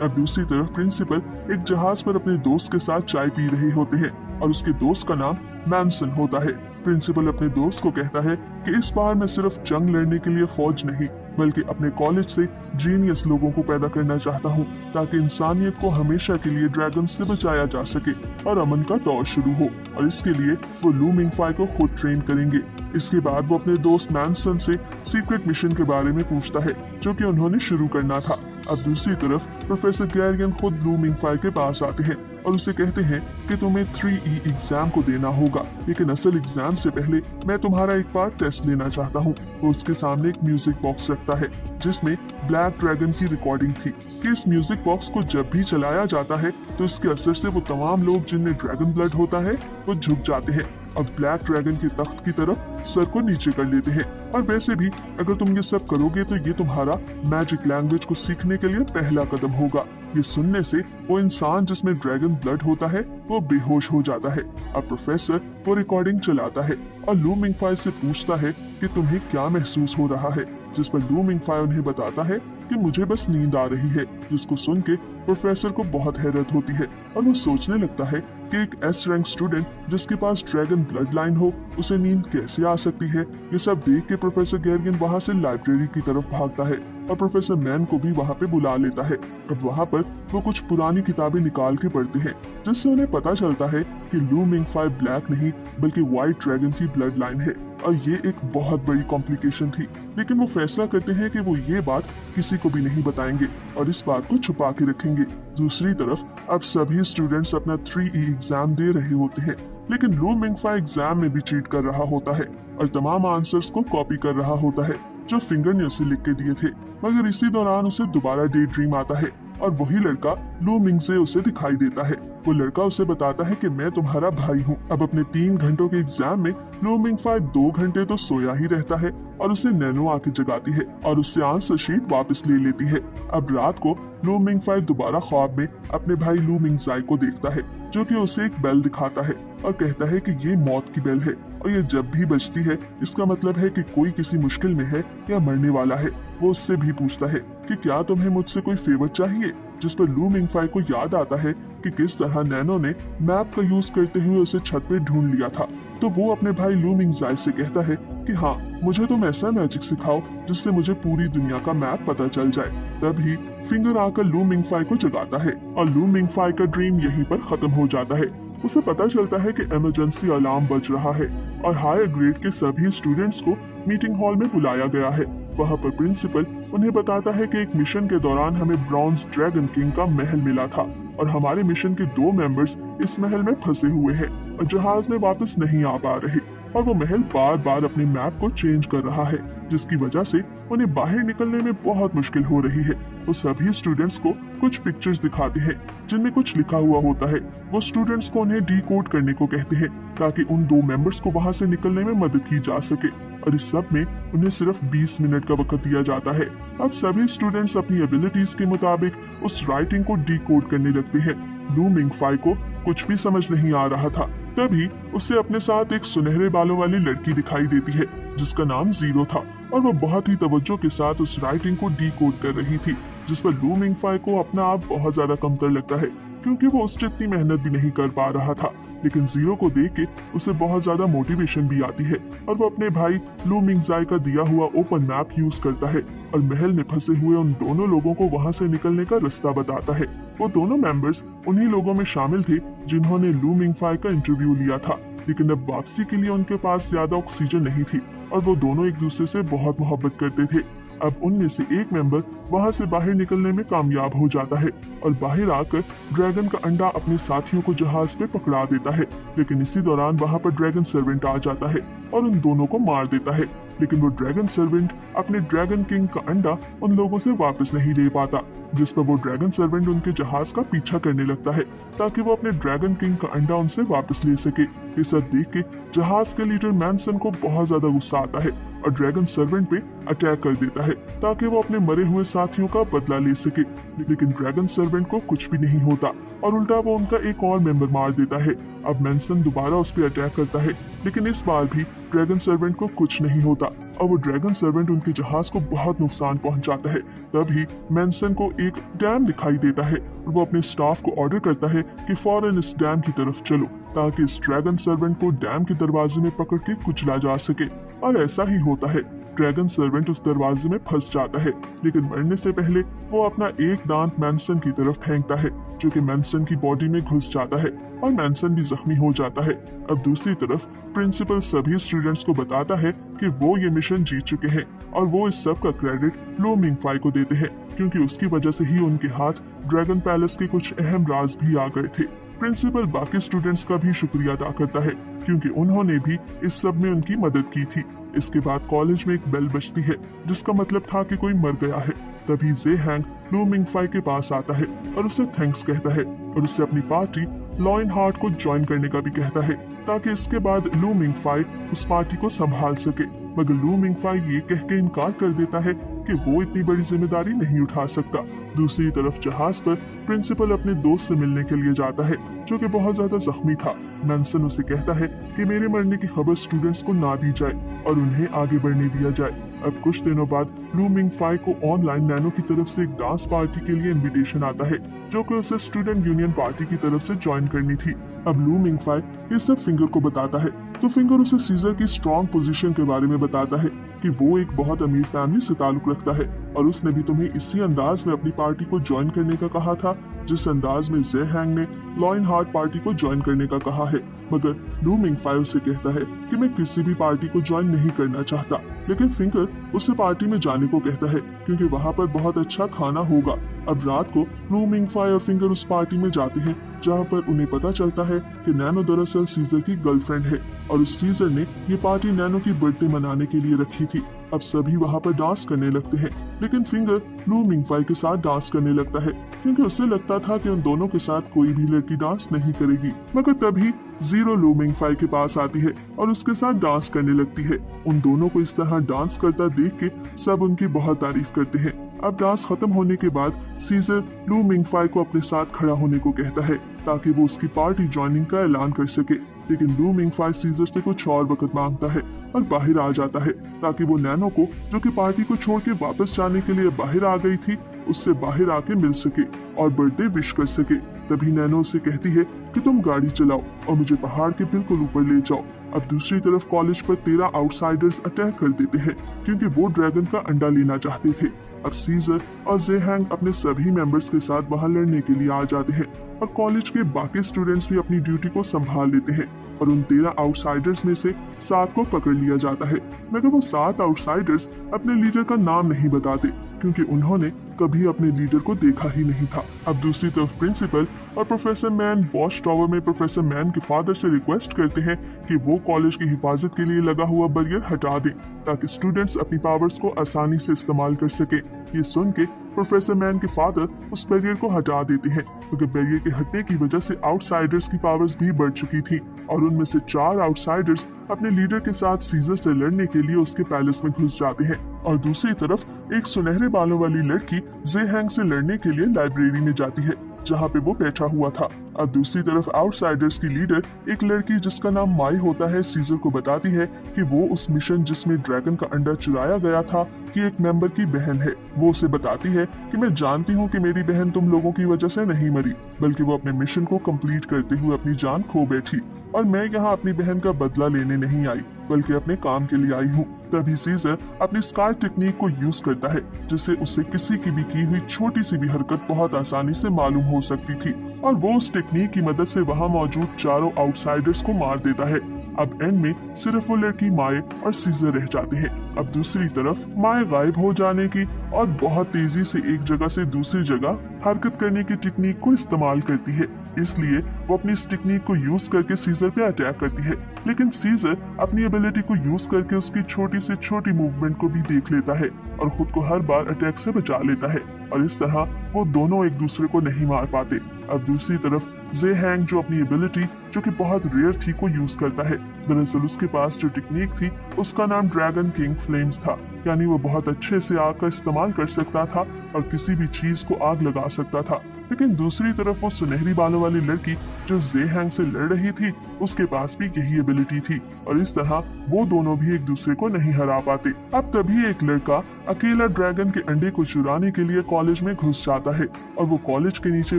अब दूसरी तरफ प्रिंसिपल एक जहाज पर अपने दोस्त के साथ चाय पी रहे होते हैं और उसके दोस्त का नाम मैनसन होता है। प्रिंसिपल अपने दोस्त को कहता है कि इस बार मैं सिर्फ जंग लड़ने के लिए फौज नहीं बल्कि अपने कॉलेज से जीनियस लोगों को पैदा करना चाहता हूँ ताकि इंसानियत को हमेशा के लिए ड्रैगन से बचाया जा सके और अमन का दौर शुरू हो। और इसके लिए वो लू मिंगफाई को खुद ट्रेन करेंगे। इसके बाद वो अपने दोस्त मैनसन से सीक्रेट मिशन के बारे में पूछता है जो कि उन्होंने शुरू करना था। अब दूसरी तरफ प्रोफेसर गैरियन खुद लू मिंगफाई के पास आते हैं और उसे कहते हैं कि तुम्हें 3E एग्जाम को देना होगा, लेकिन असल एग्जाम से पहले मैं तुम्हारा एक बार टेस्ट लेना चाहता हूँ। वो उसके सामने एक म्यूजिक बॉक्स रखता है जिसमें ब्लैक ड्रैगन की रिकॉर्डिंग थी कि इस म्यूजिक बॉक्स को जब भी चलाया जाता है तो इसके असर से वो तमाम लोग जिनमें ड्रैगन ब्लड होता है वो झुक जाते हैं और ब्लैक ड्रैगन के तख्त की तरफ सर को नीचे कर लेते हैं। और वैसे भी अगर तुम ये सब करोगे तो ये तुम्हारा मैजिक लैंग्वेज को सीखने के लिए पहला कदम होगा। ये सुनने से वो इंसान जिसमें ड्रैगन ब्लड होता है वो बेहोश हो जाता है। अब प्रोफेसर वो रिकॉर्डिंग चलाता है और लू मिंगफाई से पूछता है कि तुम्हें क्या महसूस हो रहा है, जिस पर लू मिंगफाई उन्हें बताता है कि मुझे बस नींद आ रही है। जिसको सुन के प्रोफेसर को बहुत हैरत होती है और वो सोचने लगता है कि एक S रैंक स्टूडेंट जिसके पास ड्रैगन ब्लड लाइन हो उसे नींद कैसे आ सकती है। ये सब देख के प्रोफेसर गैरियन वहाँ से लाइब्रेरी की तरफ भागता है और प्रोफेसर मैन को भी वहाँ पे बुला लेता है। अब वहाँ पर वो कुछ पुरानी किताबें निकाल के पढ़ते हैं जिससे उन्हें पता चलता है कि लू मिंगफाई ब्लैक नहीं बल्कि व्हाइट ड्रैगन की ब्लड लाइन है और ये एक बहुत बड़ी कॉम्प्लिकेशन थी। लेकिन वो फैसला करते हैं कि वो ये बात किसी को भी नहीं बताएंगे और इस बात को छुपा के रखेंगे। दूसरी तरफ अब सभी स्टूडेंट्स अपना 3E एग्जाम दे रहे होते हैं, लेकिन लू मिंगफाई एग्जाम में भी चीट कर रहा होता है और तमाम आंसर्स को कॉपी कर रहा होता है जो फिंगरनेल से लिख के दिए थे। मगर इसी दौरान उसे दोबारा डे ड्रीम आता है और वही लड़का लू मिंग से उसे दिखाई देता है। वो लड़का उसे बताता है कि मैं तुम्हारा भाई हूँ। अब अपने 3 घंटों के एग्जाम में लू मिंगफाई 2 घंटे तो सोया ही रहता है और उसे नैनो आके जगाती है और उससे आंसर शीट वापस ले लेती है। अब रात को लू मिंगफाई दोबारा ख्वाब में अपने भाई लू मिंगजाई को देखता है जो कि उसे एक बेल दिखाता है और कहता है कि ये मौत की बेल है और ये जब भी बजती है इसका मतलब है कि कोई किसी मुश्किल में है या मरने वाला है। वो उससे भी पूछता है कि क्या तुम्हें मुझसे कोई फेवर चाहिए, जिस पर लू मिंगफाई को याद आता है कि किस तरह नैनो ने मैप का यूज करते हुए उसे छत पे ढूंढ लिया था। तो वो अपने भाई लू मिंगजाई से कहता है कि हाँ, मुझे तुम ऐसा मैजिक सिखाओ जिससे मुझे पूरी दुनिया का मैप पता चल जाए। तभी फिंगर आकर लू मिंगफाई को जगाता है और लू मिंगफाई का ड्रीम यहीं पर खत्म हो जाता है। उसे पता चलता है कि इमरजेंसी अलार्म बज रहा है और हायर ग्रेड के सभी स्टूडेंट्स को मीटिंग हॉल में बुलाया गया है। वहाँ पर प्रिंसिपल उन्हें बताता है कि एक मिशन के दौरान हमें ब्रॉन्ज ड्रैगन किंग का महल मिला था और हमारे मिशन के 2 मेंबर्स इस महल में फंसे हुए हैं और जहाज में वापस नहीं आ पा रहे और वो महल बार बार अपने मैप को चेंज कर रहा है जिसकी वजह से उन्हें बाहर निकलने में बहुत मुश्किल हो रही है। वो सभी स्टूडेंट्स को कुछ पिक्चर्स दिखाते हैं जिनमें कुछ लिखा हुआ होता है। वो स्टूडेंट्स को उन्हें डिकोड करने को कहते हैं ताकि उन 2 मेंबर्स को वहां से निकलने में मदद की जा सके और इस सब में उन्हें सिर्फ 20 मिनट का वक्त दिया जाता है। अब सभी स्टूडेंट्स अपनी एबिलिटीज के मुताबिक उस राइटिंग को डिकोड करने लगते हैं। लू मिंगफाई को कुछ भी समझ नहीं आ रहा था। तभी उसे अपने साथ एक सुनहरे बालों वाली लड़की दिखाई देती है जिसका नाम जीरो था और वो बहुत ही तवज्जो के साथ उस राइटिंग को डिकोड कर रही थी, जिस पर लू मिंगफाई को अपना आप बहुत ज्यादा कमतर लगता है क्योंकि वो उस जितनी मेहनत भी नहीं कर पा रहा था। लेकिन जीरो को देख के उसे बहुत ज्यादा मोटिवेशन भी आती है और वो अपने भाई लू मिंगजाई का दिया हुआ ओपन मैप यूज करता है और महल में फंसे हुए उन दोनों लोगों को वहां से निकलने का रास्ता बताता है। वो दोनों मेंबर्स उन्हीं लोगों में शामिल थे जिन्होंने लू मिंगफाई का इंटरव्यू लिया था, लेकिन अब वापसी के लिए उनके पास ज्यादा ऑक्सीजन नहीं थी और वो दोनों एक दूसरे से बहुत मोहब्बत करते थे। अब उनमें से एक मेंबर वहां से बाहर निकलने में कामयाब हो जाता है और बाहर आकर ड्रैगन का अंडा अपने साथियों को जहाज पे पकड़ा देता है। लेकिन इसी दौरान वहां पर ड्रैगन सर्वेंट आ जाता है और उन दोनों को मार देता है। लेकिन वो ड्रैगन सर्वेंट अपने ड्रैगन किंग का अंडा उन लोगों से वापस नहीं ले पाता, जिस पर वो ड्रैगन सर्वेंट उनके जहाज का पीछा करने लगता है ताकि वो अपने ड्रैगन किंग का अंडा उनसे वापस ले सके। ये सब देख के जहाज के लीडर मैनसन को बहुत ज्यादा गुस्सा आता है और ड्रैगन सर्वेंट पे अटैक कर देता है ताकि वो अपने मरे हुए साथियों का बदला ले सके। लेकिन ड्रैगन सर्वेंट को कुछ भी नहीं होता और उल्टा वो उनका एक और मेंबर मार देता है। अब मैनसन दोबारा उस पर अटैक करता है, लेकिन इस बार भी ड्रैगन सर्वेंट को कुछ नहीं होता और वो ड्रैगन सर्वेंट उनके जहाज को बहुत नुकसान पहुंचाता है। तभी मैनसन को एक डैम दिखाई देता है और वो अपने स्टाफ को ऑर्डर करता है कि फौरन इस डैम की तरफ चलो ताकि इस ड्रैगन सर्वेंट को डैम के दरवाजे में पकड़ के कुचला जा सके। और ऐसा ही होता है। ड्रैगन सर्वेंट उस दरवाजे में फंस जाता है, लेकिन मरने से पहले वो अपना एक दांत मैनसन की तरफ फेंकता है जो कि मैनसन की बॉडी में घुस जाता है और मैनसन भी जख्मी हो जाता है। अब दूसरी तरफ प्रिंसिपल सभी स्टूडेंट्स को बताता है कि वो ये मिशन जीत चुके हैं और वो इस सब का क्रेडिट लू मिंगफाई को देते हैं क्योंकि उसकी वजह से ही उनके हाथ ड्रैगन पैलेस के कुछ अहम राज भी आ गए थे। प्रिंसिपल बाकी स्टूडेंट्स का भी शुक्रिया अदा करता है क्योंकि उन्होंने भी इस सब में उनकी मदद की थी। इसके बाद कॉलेज में एक बेल बजती है जिसका मतलब था कि कोई मर गया है। तभी जे हैंग लू मिंगफाई के पास आता है और उसे थैंक्स कहता है और उससे अपनी पार्टी लॉइन हार्ट को ज्वाइन करने का भी कहता है ताकि इसके बाद लू मिंगफाई उस पार्टी को संभाल सके। मगर लू मिंगफाई ये कह के इनकार कर देता है कि वो इतनी बड़ी जिम्मेदारी नहीं उठा सकता। दूसरी तरफ जहाज पर प्रिंसिपल अपने दोस्त से मिलने के लिए जाता है जो कि बहुत ज्यादा जख्मी था। मैनसन उसे कहता है कि मेरे मरने की खबर स्टूडेंट्स को ना दी जाए और उन्हें आगे बढ़ने दिया जाए। अब कुछ दिनों बाद लू मिंगफाई को ऑनलाइन नैनो की तरफ से एक डांस पार्टी के लिए इनविटेशन आता है जो कि उसे स्टूडेंट यूनियन पार्टी की तरफ से ज्वाइन करनी थी। अब लू मिंगफाई ये सब फिंगर को बताता है तो फिंगर उसे सीजर की स्ट्रॉन्ग पोजीशन के बारे में बताता है कि वो एक बहुत अमीर फैमिली से ताल्लुक रखता है और उसने भी तुम्हें इसी अंदाज में अपनी पार्टी को ज्वाइन करने का कहा था जिस अंदाज में जे हैंग ने लॉइन हार्ट पार्टी को ज्वाइन करने का कहा है। मगर लू मिंगफाई उसे कहता है कि मैं किसी भी पार्टी को ज्वाइन नहीं करना चाहता, लेकिन फिंगर उसे पार्टी में जाने को कहता है क्योंकि वहाँ पर बहुत अच्छा खाना होगा। अब रात को लू मिंगफाई और फिंगर उस पार्टी में जाते हैं जहाँ पर उन्हें पता चलता है कि नैनो दरअसल सीजर की गर्लफ्रेंड है और उस सीजर ने ये पार्टी नैनो की बर्थडे मनाने के लिए रखी थी। अब सभी वहाँ पर डांस करने लगते हैं, लेकिन फिंगर लू मिंगफाई के साथ डांस करने लगता है क्योंकि उसे लगता था कि उन दोनों के साथ कोई भी लड़की डांस नहीं करेगी। मगर तभी जीरो लू मिंगफाई के पास आती है और उसके साथ डांस करने लगती है। उन दोनों को इस तरह डांस करता देख के सब उनकी बहुत तारीफ करते हैं। अब डांस खत्म होने के बाद सीजर लू मिंगफाई को अपने साथ खड़ा होने को कहता है ताकि वो उसकी पार्टी ज्वाइनिंग का ऐलान कर सके, लेकिन लू मिंगफाई सीजर से कुछ और वक्त मांगता है और बाहर आ जाता है ताकि वो नैनो को जो कि पार्टी को छोड़ के वापस जाने के लिए बाहर आ गई थी उससे बाहर आके मिल सके और बर्थडे विश कर सके। तभी नैनो उसे कहती है कि तुम गाड़ी चलाओ और मुझे पहाड़ के बिल्कुल ऊपर ले जाओ। अब दूसरी तरफ कॉलेज पर 13 आउटसाइडर्स अटैक कर देते हैं क्योंकि वो ड्रैगन का अंडा लेना चाहते थे। अब सीजर और जे हैंग अपने सभी मेंबर्स के साथ वहां लड़ने के लिए आ जाते हैं और कॉलेज के बाकी स्टूडेंट्स भी अपनी ड्यूटी को संभाल लेते हैं और उन 13 आउटसाइडर्स में से 7 को पकड़ लिया जाता है। मगर वो 7 आउटसाइडर्स अपने लीडर का नाम नहीं बताते क्योंकि उन्होंने कभी अपने लीडर को देखा ही नहीं था। अब दूसरी तरफ प्रिंसिपल और प्रोफेसर मैन वॉच टावर में प्रोफेसर मैन के फादर से रिक्वेस्ट करते हैं कि वो कॉलेज की हिफाजत के लिए लगा हुआ बैरियर हटा दें ताकि स्टूडेंट्स अपनी पावर्स को आसानी से इस्तेमाल कर सके। ये सुन के प्रोफेसर मैन के फादर उस बैरियर को हटा देते हैं क्योंकि बैरियर के हटने की वजह से आउटसाइडर्स की पावर्स भी बढ़ चुकी थी और उनमें से 4 आउटसाइडर्स अपने लीडर के साथ सीजर से लड़ने के लिए उसके पैलेस में घुस जाते हैं और दूसरी तरफ एक सुनहरे बालों वाली लड़की जे हैंग से लड़ने के लिए लाइब्रेरी में जाती है जहाँ पे वो बैठा हुआ था। अब दूसरी तरफ आउटसाइडर्स की लीडर एक लड़की जिसका नाम माई होता है सीजर को बताती है कि वो उस मिशन जिसमें ड्रैगन का अंडा चुराया गया था कि एक मेंबर की बहन है। वो उसे बताती है कि मैं जानती हूँ कि मेरी बहन तुम लोगों की वजह से नहीं मरी बल्कि वो अपने मिशन को कंप्लीट करते हुए अपनी जान खो बैठी और मैं यहाँ अपनी बहन का बदला लेने नहीं आई बल्कि अपने काम के लिए आई हूँ। तभी सीजर अपनी स्कार टेक्निक को यूज करता है जिससे उसे किसी की भी की हुई छोटी सी भी हरकत बहुत आसानी से मालूम हो सकती थी और वो उस टेक्निक की मदद से वहाँ मौजूद 4 आउटसाइडर्स को मार देता है। अब एंड में सिर्फ वो लड़की माए और सीजर रह जाते हैं। अब दूसरी तरफ माए गायब हो जाने की और बहुत तेजी से एक जगह से दूसरी जगह हरकत करने की टेक्निक को इस्तेमाल करती है, इसलिए वो अपनी इस टेक्निक को यूज करके सीजर पे अटैक करती है। लेकिन सीजर अपनी एबिलिटी को यूज करके उसकी छोटी से छोटी मूवमेंट को भी देख लेता है और खुद को हर बार अटैक से बचा लेता है और इस तरह वो दोनों एक दूसरे को नहीं मार पाते। अब दूसरी तरफ जे हैंग जो अपनी एबिलिटी जो कि बहुत रेयर थी को यूज करता है। दरअसल उसके पास जो टेक्निक थी उसका नाम ड्रैगन किंग फ्लेम्स था, यानी वो बहुत अच्छे से आग का इस्तेमाल कर सकता था और किसी भी चीज को आग लगा सकता था। लेकिन दूसरी तरफ वो सुनहरी बालों वाली लड़की जो जे हैंग से लड़ रही थी उसके पास भी यही एबिलिटी थी और इस तरह वो दोनों भी एक दूसरे को नहीं हरा पाते। अब तभी एक लड़का अकेला ड्रैगन के अंडे को चुराने के लिए कॉलेज में घुस जाता है और वो कॉलेज के नीचे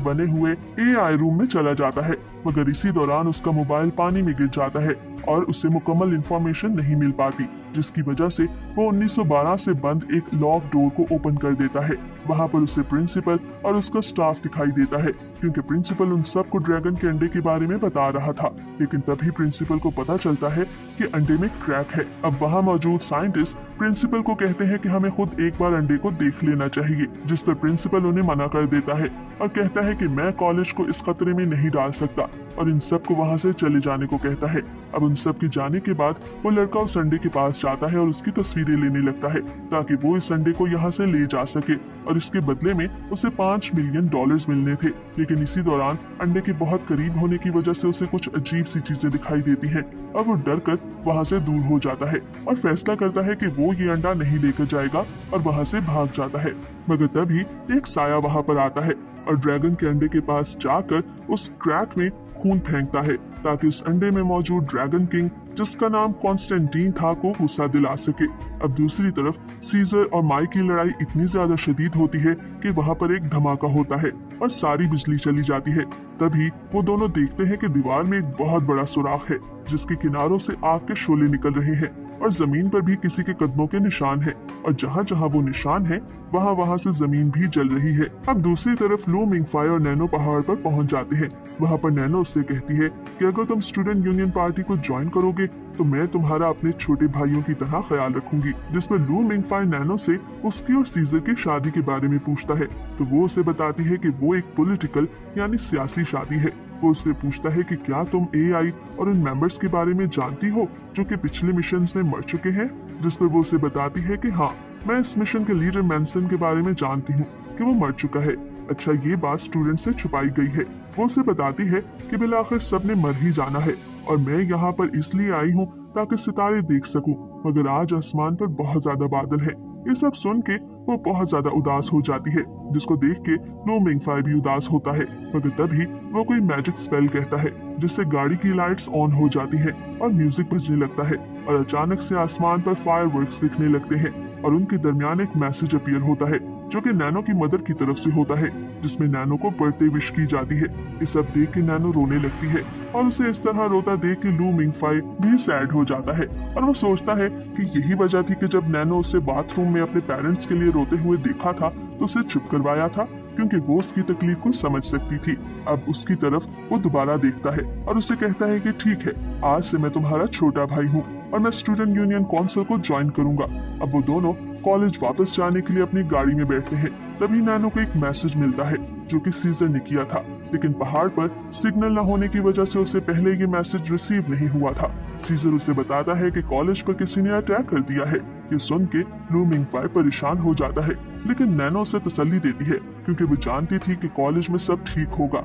बने हुए एआई रूम में चला जाता है, मगर इसी दौरान उसका मोबाइल पानी में गिर जाता है और उसे मुकम्मल इंफॉर्मेशन नहीं मिल पाती, जिसकी वजह से वो 1912 से बंद एक लॉक डोर को ओपन कर देता है। वहाँ पर उसे प्रिंसिपल और उसका स्टाफ दिखाई देता है, क्योंकि प्रिंसिपल उन सबको ड्रैगन के अंडे के बारे में बता रहा था। लेकिन तभी प्रिंसिपल को पता चलता है कि अंडे में क्रैक है। अब वहाँ मौजूद साइंटिस्ट प्रिंसिपल को कहते हैं कि हमें खुद एक बार अंडे को देख लेना चाहिए, जिस पर प्रिंसिपल उन्हें मना कर देता है और कहता है कि मैं कॉलेज को इस खतरे में नहीं डाल सकता और इन सबको वहाँ से चले जाने को कहता है। अब उन सब के जाने के बाद वो लड़का उस अंडे के पास जाता है और उसकी तस्वीरें लेने लगता है ताकि वो इस अंडे को यहाँ से ले जा सके और इसके बदले में उसे $5 मिलियन मिलने थे। लेकिन इसी दौरान अंडे के बहुत करीब होने की वजह से उसे कुछ अजीब सी चीजें दिखाई देती हैं और वो डर कर वहाँ से दूर हो जाता है और फैसला करता है कि वो ये अंडा नहीं लेकर जाएगा और वहाँ से भाग जाता है। मगर तभी एक साया वहाँ पर आता है और ड्रैगन के अंडे के पास जाकर उस क्रैक में खून फेंकता है ताकि उस अंडे में मौजूद ड्रैगन किंग जिसका नाम कॉन्स्टेंटीन था को गुस्सा दिला सके। अब दूसरी तरफ सीजर और माइक की लड़ाई इतनी ज्यादा शदीद होती है कि वहाँ पर एक धमाका होता है और सारी बिजली चली जाती है। तभी वो दोनों देखते हैं कि दीवार में एक बहुत बड़ा सुराख है जिसके किनारों से आग के शोले निकल रहे हैं और जमीन पर भी किसी के कदमों के निशान हैं और जहाँ जहाँ वो निशान है वहाँ से जमीन भी जल रही है। अब दूसरी तरफ लू मिंगफाई और नैनो पहाड़ पर पहुँच जाते हैं। वहाँ पर नैनो उससे कहती है कि अगर तुम स्टूडेंट यूनियन पार्टी को ज्वाइन करोगे तो मैं तुम्हारा अपने छोटे भाइयों की तरह ख्याल रखूंगी। जिसमें लू मिंगफाई नैनो से उसकी और सीजर की शादी के बारे में पूछता है तो वो उसे बताती है कि वो एक पॉलिटिकल यानी सियासी शादी है। वो उससे पूछता है कि क्या तुम एआई और उन मेंबर्स के बारे में जानती हो जो कि पिछले मिशंस में मर चुके हैं। जिस पर वो उसे बताती है कि हाँ, मैं इस मिशन के लीडर मैनसन के बारे में जानती हूँ कि वो मर चुका है। अच्छा, ये बात स्टूडेंट से छुपाई गई है। वो उसे बताती है कि बिलाखिर सबने मर ही जाना है और मैं यहाँ पर इसलिए आई हूँ ताकि सितारे देख सकूं, मगर आज आसमान पर बहुत ज्यादा बादल है। ये सब सुन के वो बहुत ज्यादा उदास हो जाती है, जिसको देख के लू मिंगफाई भी उदास होता है। मगर तभी वो कोई मैजिक स्पेल कहता है जिससे गाड़ी की लाइट्स ऑन हो जाती हैं और म्यूजिक बजने लगता है और अचानक से आसमान पर फायरवर्क्स दिखने लगते हैं और उनके दरमियान एक मैसेज अपीयर होता है जो कि नैनो की मदर की तरफ से होता है, जिसमें नैनो को बर्थडे विश की जाती है। ये सब देख के नैनो रोने लगती है और उसे इस तरह रोता देख के लू मिंगफाई भी सैड हो जाता है और वो सोचता है कि यही वजह थी कि जब नैनो उसे बाथरूम में अपने पेरेंट्स के लिए रोते हुए देखा था तो उसे चुप करवाया था, क्योंकि वो उसकी तकलीफ को समझ सकती थी। अब उसकी तरफ वो दोबारा देखता है और उसे कहता है कि ठीक है, आज से मैं तुम्हारा छोटा भाई हूँ और मैं स्टूडेंट यूनियन काउंसिल को ज्वाइन करूंगा। अब वो दोनों कॉलेज वापस जाने के लिए अपनी गाड़ी में बैठते हैं। तभी नैनो को एक मैसेज मिलता है जो कि सीजर ने किया था, लेकिन पहाड़ पर सिग्नल न होने की वजह से उसे पहले ये मैसेज रिसीव नहीं हुआ था। सीजर उसे बताता है कि कॉलेज पर किसी ने अटैक कर दिया है। ये सुन के लू मिंगफाई परेशान हो जाता है, लेकिन नैनो उसे तसल्ली देती है क्योंकि वो जानती थी कि कॉलेज में सब ठीक होगा।